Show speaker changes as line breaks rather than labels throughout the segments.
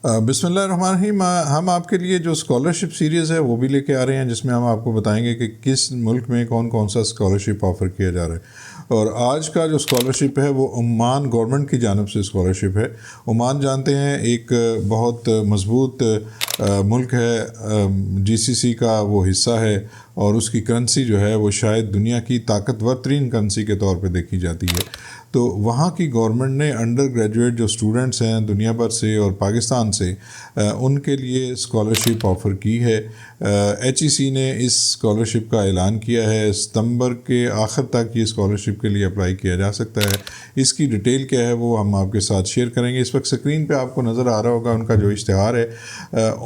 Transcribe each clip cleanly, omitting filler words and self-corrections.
بسم اللہ الرحمن الرحیم۔ ہم آپ کے لیے جو اسکالرشپ سیریز ہے وہ بھی لے کے آ رہے ہیں، جس میں ہم آپ کو بتائیں گے کہ کس ملک میں کون کون سا اسکالرشپ آفر کیا جا رہا ہے۔ اور آج کا جو اسکالرشپ ہے وہ عمان گورنمنٹ کی جانب سے اسکالرشپ ہے۔ عمان جانتے ہیں ایک بہت مضبوط ملک ہے، جی سی سی کا وہ حصہ ہے، اور اس کی کرنسی جو ہے وہ شاید دنیا کی طاقتور ترین کرنسی کے طور پہ دیکھی جاتی ہے۔ تو وہاں کی گورنمنٹ نے انڈر گریجویٹ جو اسٹوڈنٹس ہیں دنیا بھر سے اور پاکستان سے، ان کے لیے اسکالرشپ آفر کی ہے۔ ایچ ای سی نے اس اسکالرشپ کا اعلان کیا ہے، ستمبر کے آخر تک یہ اسکالرشپ کے لیے اپلائی کیا جا سکتا ہے۔ اس کی ڈیٹیل کیا ہے وہ ہم آپ کے ساتھ شیئر کریں گے۔ اس وقت اسکرین پہ آپ کو نظر آ رہا ہوگا ان کا جو اشتہار ہے،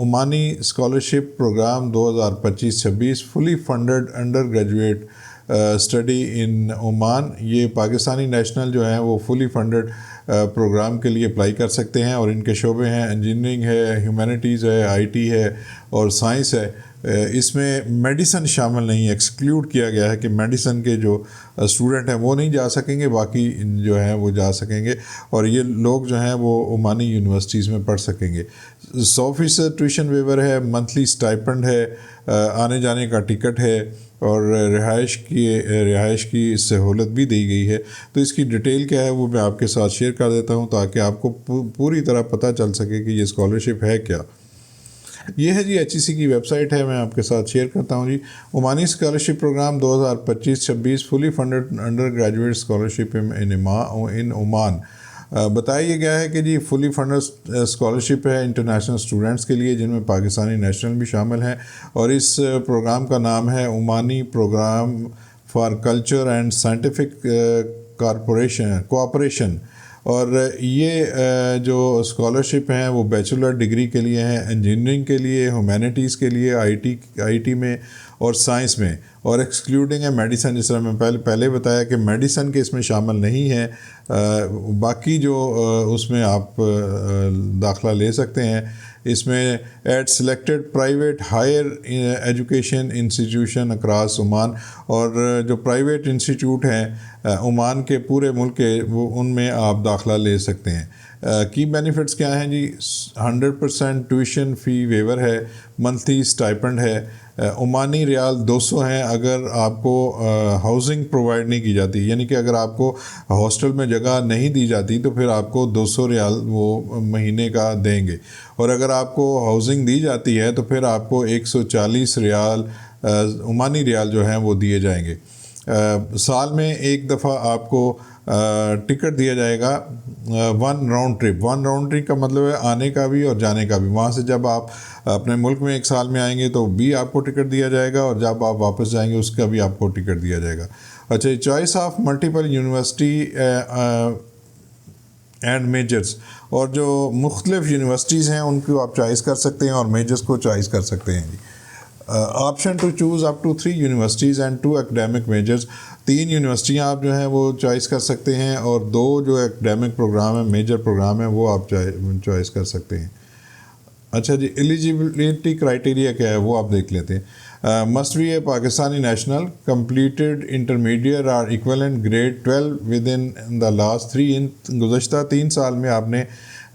Omani scholarship program 2025-26 fully funded undergraduate study in Oman. یہ پاکستانی نیشنل جو ہیں وہ فلی فنڈڈ پروگرام کے لیے اپلائی کر سکتے ہیں، اور ان کے شعبے ہیں انجینئرنگ ہے، ہیومینٹیز ہے، آئی ٹی ہے اور سائنس ہے۔ اس میں میڈیسن شامل نہیں، ایکسکلیوڈ کیا گیا ہے کہ میڈیسن کے جو اسٹوڈنٹ ہیں وہ نہیں جا سکیں گے، باقی جو ہیں وہ جا سکیں گے، اور یہ لوگ جو ہیں وہ عمانی یونیورسٹیز میں پڑھ سکیں گے۔ 100% ٹیوشن ویور ہے، منتھلی اسٹائپنڈ ہے، آنے جانے کا ٹکٹ ہے، اور رہائش کی سہولت بھی دی گئی ہے۔ تو اس کی ڈیٹیل کیا ہے وہ میں آپ کے ساتھ شیئر کر دیتا ہوں تاکہ آپ کو پوری طرح پتہ چل سکے کہ یہ اسکالرشپ ہے کیا۔ یہ ہے جی ایچ ای سی کی ویب سائٹ ہے، میں آپ کے ساتھ شیئر کرتا ہوں جی۔ عمانی scholarship program 2025-26 fully funded under graduate scholarship ان عمان۔ بتایا گیا ہے کہ جی فلی فنڈڈ اسکالرشپ ہے انٹرنیشنل اسٹوڈنٹس کے لیے، جن میں پاکستانی نیشنل بھی شامل ہیں، اور اس پروگرام کا نام ہے Omani program for culture and scientific cooperation. اور یہ جو اسکالرشپ ہیں وہ بیچلر ڈگری کے لیے ہیں، انجینئرنگ کے لیے، ہیومینٹیز کے لیے، آئی ٹی میں اور سائنس میں، اور ایکسکلیوڈنگ ہے میڈیسن۔ جس طرح میں پہلے بتایا کہ میڈیسن کے اس میں شامل نہیں ہے، باقی جو اس میں آپ داخلہ لے سکتے ہیں۔ اس میں at selected private higher education institution across Oman, اور جو پرائیویٹ انسٹیٹیوٹ ہیں عمان کے پورے ملک کے، وہ ان میں آپ داخلہ لے سکتے ہیں۔ کی بینیفٹس کیا ہیں جی؟ 100% ٹیوشن فی ویور ہے، منتھلی اسٹائپنڈ ہے، عمانی ریال 200 ہیں اگر آپ کو ہاؤسنگ پرووائڈ نہیں کی جاتی، یعنی کہ اگر آپ کو ہاسٹل میں جگہ نہیں دی جاتی تو پھر آپ کو 200 ریال وہ مہینے کا دیں گے، اور اگر آپ کو ہاؤسنگ دی جاتی ہے تو پھر آپ کو 140 ریال عمانی ریال جو ہیں وہ دیے جائیں گے۔ سال میں ایک دفعہ آپ کو ٹکٹ دیا جائے گا، ون راؤنڈ ٹرپ کا مطلب ہے آنے کا بھی اور جانے کا بھی۔ وہاں سے جب آپ اپنے ملک میں ایک سال میں آئیں گے تو بھی آپ کو ٹکٹ دیا جائے گا، اور جب آپ واپس جائیں گے اس کا بھی آپ کو ٹکٹ دیا جائے گا۔ اچھا، choice of multiple university and measures, اور جو مختلف یونیورسٹیز ہیں ان کو آپ چوائس کر سکتے ہیں اور میجرز کو چوائس کر سکتے ہیں جی۔ Option to choose up to 3 universities and 2 academic majors. 3 یونیورسٹیاں آپ جو ہیں وہ چوائس کر سکتے ہیں، اور 2 جو ایکڈیمک پروگرام ہیں، میجر پروگرام ہیں، وہ آپ چوائس کر سکتے ہیں۔ اچھا جی، ایلیجیبلٹی کرائٹیریا کیا ہے وہ آپ دیکھ لیتے ہیں۔ Must be a Pakistani national, completed intermediate اور equivalent grade 12 within the last 3 گزشتہ 3 سال میں آپ نے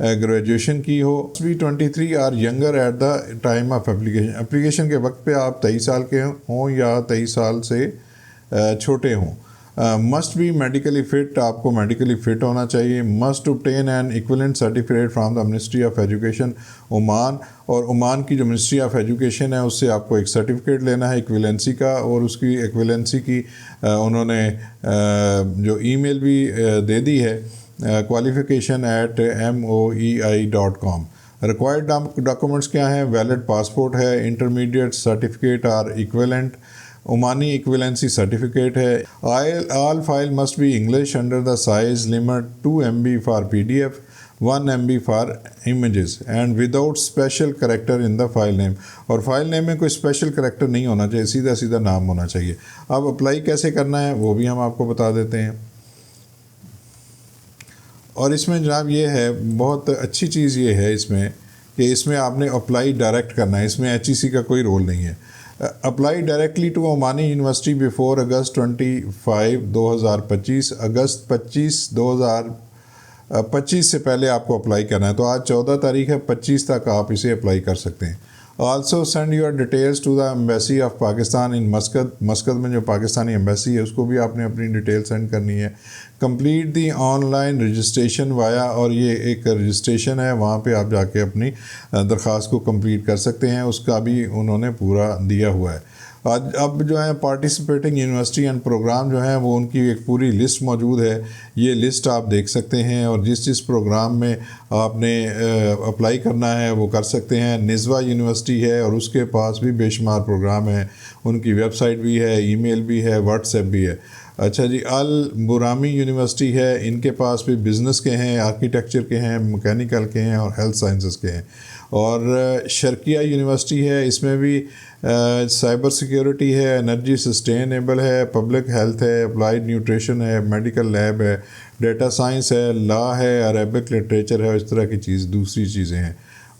گریجویشن کی ہو۔ بھی 23 اور younger at the time of application کے وقت پہ آپ 23 سال کے ہوں یا 23 سال سے چھوٹے ہوں۔ مسٹ بی میڈیکلی فٹ، آپ کو میڈیکلی فٹ ہونا چاہیے۔ Must obtain an equivalent certificate from the ministry of education Oman, اور عمان کی جو منسٹری آف ایجوکیشن ہے اس سے آپ کو ایک سرٹیفکیٹ لینا ہے ایکویلنسی کا، اور اس کی ایکویلنسی کی انہوں نے جو ای میل بھی دے دی ہے، qualification@moei.com۔ ریکوائرڈ ڈاکومنٹس کیا ہیں؟ ویلڈ پاسپورٹ ہے، انٹرمیڈیٹ سرٹیفکیٹ اور ایکویلنٹ عمانی ایکویلنسی سرٹیفکیٹ ہے۔ All file must be English under the size limit 2 MB for PDF، 1 MB for images, and without special character in the file name, اور file نیم میں کوئی special character نہیں ہونا چاہیے، سیدھا سیدھا نام ہونا چاہیے۔ اب اپلائی کیسے کرنا ہے وہ بھی ہم آپ کو بتا دیتے ہیں۔ اور اس میں جناب یہ ہے، بہت اچھی چیز یہ ہے اس میں کہ اس میں آپ نے اپلائی ڈائریکٹ کرنا ہے، اس میں ایچ ای سی کا کوئی رول نہیں ہے۔ Apply directly to Omani university before August 25، 2025، August 25، 25 سے پہلے آپ کو اپلائی کرنا ہے. تو آج 14 تاریخ ہے, 25 تک آپ اسے اپلائی کر سکتے ہیں. Also send your details to the embassy of Pakistan in Muscat. Muscat میں جو پاکستانی ایمبیسی ہے اس کو بھی آپ نے اپنی ڈیٹیل سینڈ کرنی ہے. Complete the online registration via, اور یہ ایک رجسٹریشن ہے, وہاں پہ آپ جا کے اپنی درخواست کو کمپلیٹ کر سکتے ہیں. اس کا بھی انہوں نے پورا دیا ہوا ہے. اب جو ہے پارٹیسپیٹنگ یونیورسٹی اینڈ پروگرام جو ہیں وہ ان کی ایک پوری لسٹ موجود ہے. یہ لسٹ آپ دیکھ سکتے ہیں, اور جس پروگرام میں آپ نے اپلائی کرنا ہے وہ کر سکتے ہیں. نزوہ یونیورسٹی ہے اور اس کے پاس بھی بے شمار پروگرام ہیں. ان کی ویب سائٹ بھی ہے, ای میل بھی ہے, واٹس ایپ بھی ہے. اچھا جی, البرامی یونیورسٹی ہے, ان کے پاس بھی بزنس کے ہیں, آرکیٹیکچر کے ہیں, مکینیکل کے ہیں اور ہیلتھ سائنسز کے ہیں. اور شرقیہ یونیورسٹی ہے, اس میں بھی سائبر سیکیورٹی ہے, انرجی سسٹینیبل ہے, پبلک ہیلتھ ہے, اپلائیڈ نیوٹریشن ہے, میڈیکل لیب ہے, ڈیٹا سائنس ہے, لا ہے, عربک لٹریچر ہے, اس طرح کی دوسری چیزیں ہیں.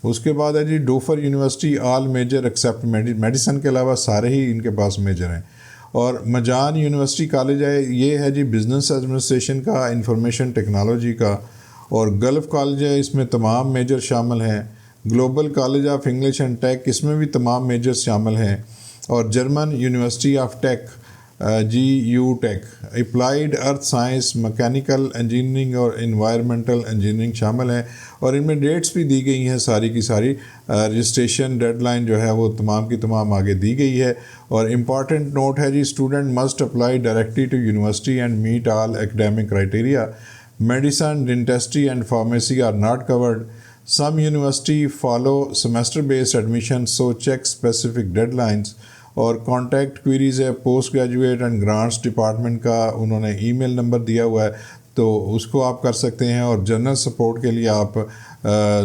اس کے بعد ہے جی ڈوفر university, all major accept medicine کے علاوہ سارے ہی ان کے پاس میجر ہیں. اور مجان یونیورسٹی کالج ہے, یہ ہے جی بزنس ایڈمنسٹریشن کا, انفارمیشن ٹیکنالوجی کا. اور گلف کالج ہے, اس میں تمام میجر شامل ہیں. Global college of English and tech, اس میں بھی تمام میجرز شامل ہیں. اور German university of tech, G U tech, applied earth science, mechanical engineering اور انوائرمنٹل انجینئرنگ شامل ہیں. اور ان میں ڈیٹس بھی دی گئی ہیں ساری کی ساری. رجسٹریشن ڈیڈ لائن جو ہے وہ تمام کی تمام آگے دی گئی ہے. اور امپارٹنٹ نوٹ ہے جی, student must apply directly to university and meet all academic criteria. Medicine, dentistry and pharmacy are not covered. Some university follow semester-based admission, so check specific deadlines. اور کانٹیکٹ کوئریز ہے, post graduate and grants department کا انہوں نے ای میل number دیا ہوا ہے, تو اس کو آپ کر سکتے ہیں. اور جنرل سپورٹ کے لیے آپ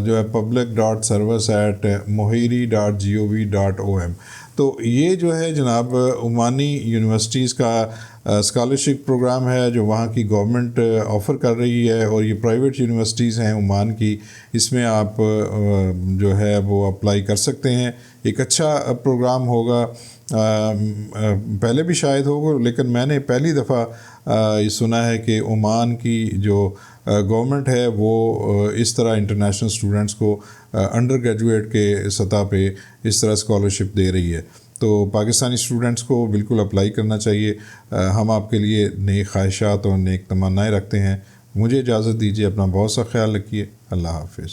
جو ہے public.service@mohiri.gov.om. تو یہ جو ہے جناب عمانی یونیورسٹیز کا اسکالرشپ پروگرام ہے جو وہاں کی گورنمنٹ آفر کر رہی ہے. اور یہ پرائیویٹ یونیورسٹیز ہیں عمان کی, اس میں آپ جو ہے وہ اپلائی کر سکتے ہیں. ایک اچھا پروگرام ہوگا, پہلے بھی شاید ہوگا, لیکن میں نے پہلی دفعہ یہ سنا ہے کہ عمان کی جو گورنمنٹ ہے وہ اس طرح انٹرنیشنل اسٹوڈنٹس کو انڈر گریجویٹ کے سطح پہ اس طرح اسکالرشپ دے رہی ہے. تو پاکستانی اسٹوڈنٹس کو بالکل اپلائی کرنا چاہیے. ہم آپ کے لیے نیک خواہشات اور نیک تمنائیں رکھتے ہیں. مجھے اجازت دیجیے, اپنا بہت سا خیال رکھیے. اللہ حافظ.